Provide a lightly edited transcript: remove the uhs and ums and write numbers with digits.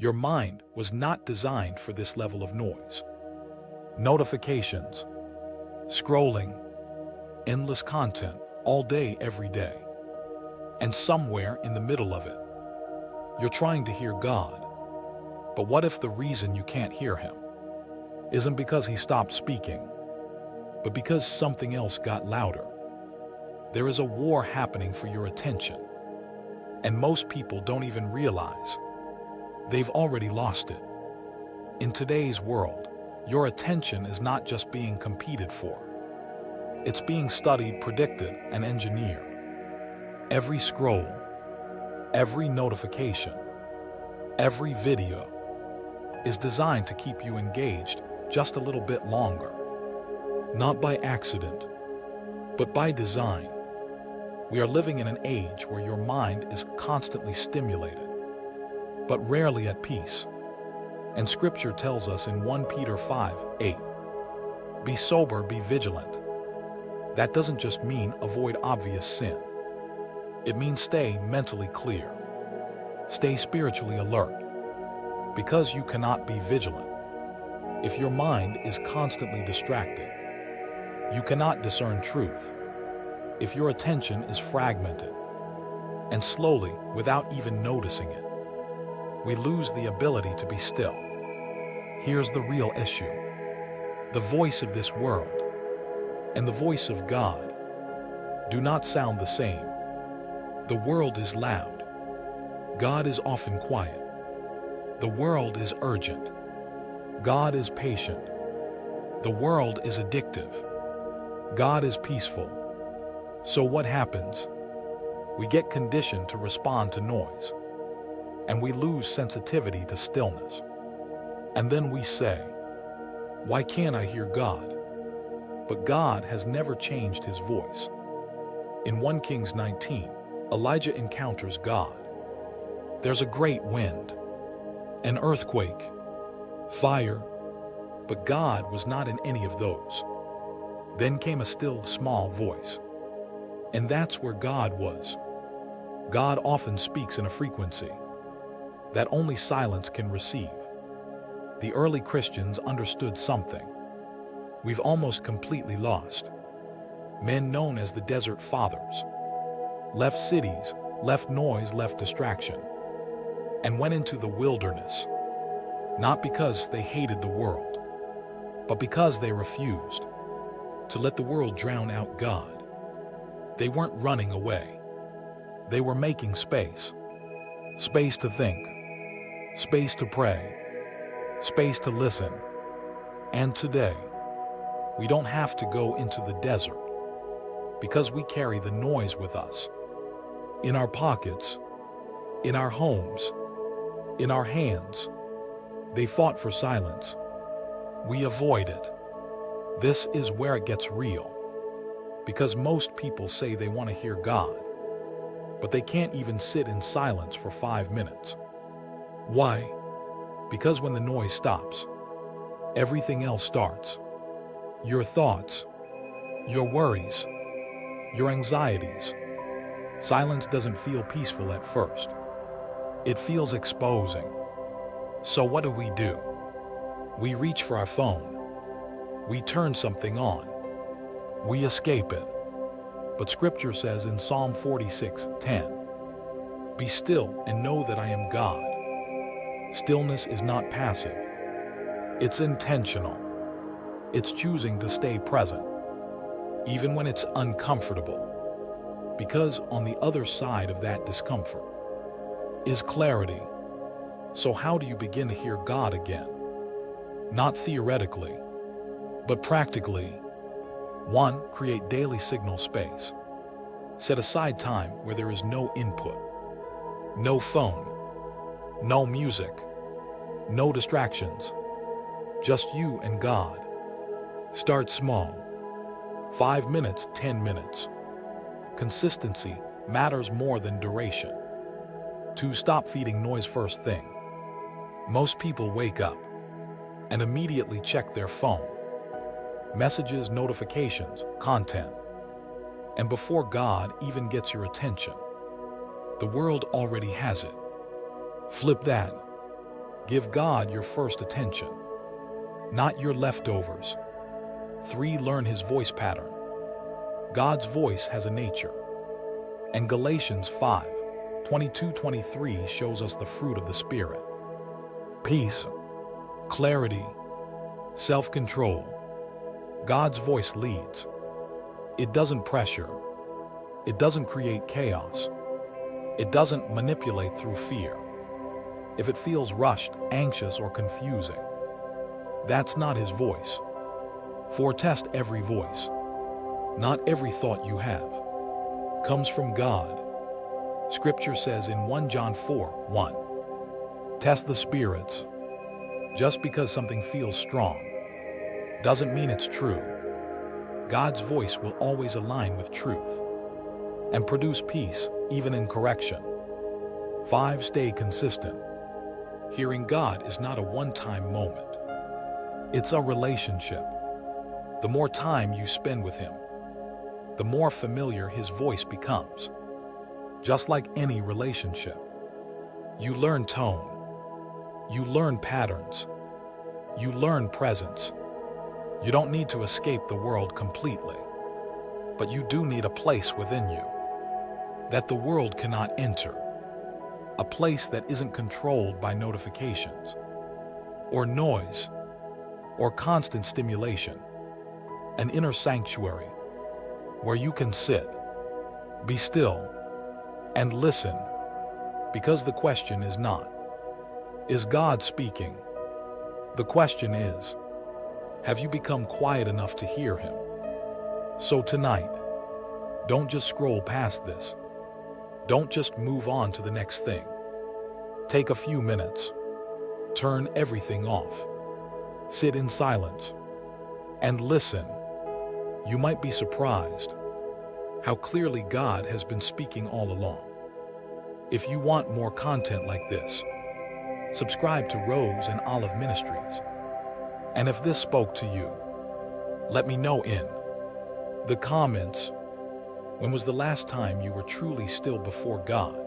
Your mind was not designed for this level of noise. Notifications, scrolling, endless content, all day, every day. And somewhere in the middle of it, you're trying to hear God. But what if the reason you can't hear Him isn't because He stopped speaking, but because something else got louder? There is a war happening for your attention, and most people don't even realize they've already lost it. In today's world, your attention is not just being competed for. It's being studied, predicted, and engineered. Every scroll, every notification, every video is designed to keep you engaged just a little bit longer. Not by accident, but by design. We are living in an age where your mind is constantly stimulated, but rarely at peace. And Scripture tells us in 1 Peter 5:8, be sober, be vigilant. That doesn't just mean avoid obvious sin. It means stay mentally clear. Stay spiritually alert. Because you cannot be vigilant if your mind is constantly distracted. You cannot discern truth if your attention is fragmented. And slowly, without even noticing it, we lose the ability to be still. Here's the real issue. The voice of this world and the voice of God do not sound the same. The world is loud. God is often quiet. The world is urgent. God is patient. The world is addictive. God is peaceful. So what happens? We get conditioned to respond to noise, and we lose sensitivity to stillness. And then we say, why can't I hear God? But God has never changed His voice. In 1 Kings 19, Elijah encounters God. There's a great wind, an earthquake, fire, but God was not in any of those. Then came a still, small voice. And that's where God was. God often speaks in a frequency that only silence can receive. The early Christians understood something we've almost completely lost. Men known as the Desert Fathers left cities, left noise, left distraction, and went into the wilderness, not because they hated the world, but because they refused to let the world drown out God. They weren't running away. They were making space. Space to think, space to pray, space to listen. And today, we don't have to go into the desert because we carry the noise with us. In our pockets, in our homes, in our hands. They fought for silence. We avoid it. This is where it gets real. Because most people say they want to hear God, but they can't even sit in silence for 5 minutes. Why? Because when the noise stops, everything else starts. Your thoughts, your worries, your anxieties. Silence doesn't feel peaceful at first. It feels exposing. So what do? We reach for our phone. We turn something on. We escape it. But Scripture says in Psalm 46:10, be still and know that I am God. Stillness is not passive. It's intentional. It's choosing to stay present, even when it's uncomfortable. Because on the other side of that discomfort is clarity. So how do you begin to hear God again? Not theoretically, but practically. 1. Create daily signal space. Set aside time where there is no input, no phone, no music, no distractions, just you and God. Start small. 5 minutes, 10 minutes. Consistency matters more than duration. 2. Stop feeding noise first thing. Most people wake up and immediately check their phone. Messages, notifications, content. And before God even gets your attention, the world already has it. Flip that. Give God your first attention, not your leftovers. 3. Learn His voice pattern. God's voice has a nature. And Galatians 5:22-23 shows us the fruit of the Spirit. Peace, clarity, self-control. God's voice leads. It doesn't pressure. It doesn't create chaos. It doesn't manipulate through fear. If it feels rushed, anxious, or confusing, that's not His voice. 4. Test every voice. Not every thought you have comes from God. Scripture says in 1 John 4:1, test the spirits. Just because something feels strong doesn't mean it's true. God's voice will always align with truth and produce peace, even in correction. 5. Stay consistent. Hearing God is not a one-time moment. It's a relationship. The more time you spend with Him, the more familiar His voice becomes. Just like any relationship, you learn tone, you learn patterns, you learn presence. You don't need to escape the world completely, but you do need a place within you that the world cannot enter, a place that isn't controlled by notifications or noise or constant stimulation, an inner sanctuary where you can sit, be still, and listen, because the question is not, is God speaking? The question is, have you become quiet enough to hear Him? So tonight, don't just scroll past this. Don't just move on to the next thing. Take a few minutes. Turn everything off. Sit in silence and listen. You might be surprised how clearly God has been speaking all along. If you want more content like this, subscribe to Rose and Olive Ministries. And if this spoke to you, let me know in the comments. When was the last time you were truly still before God?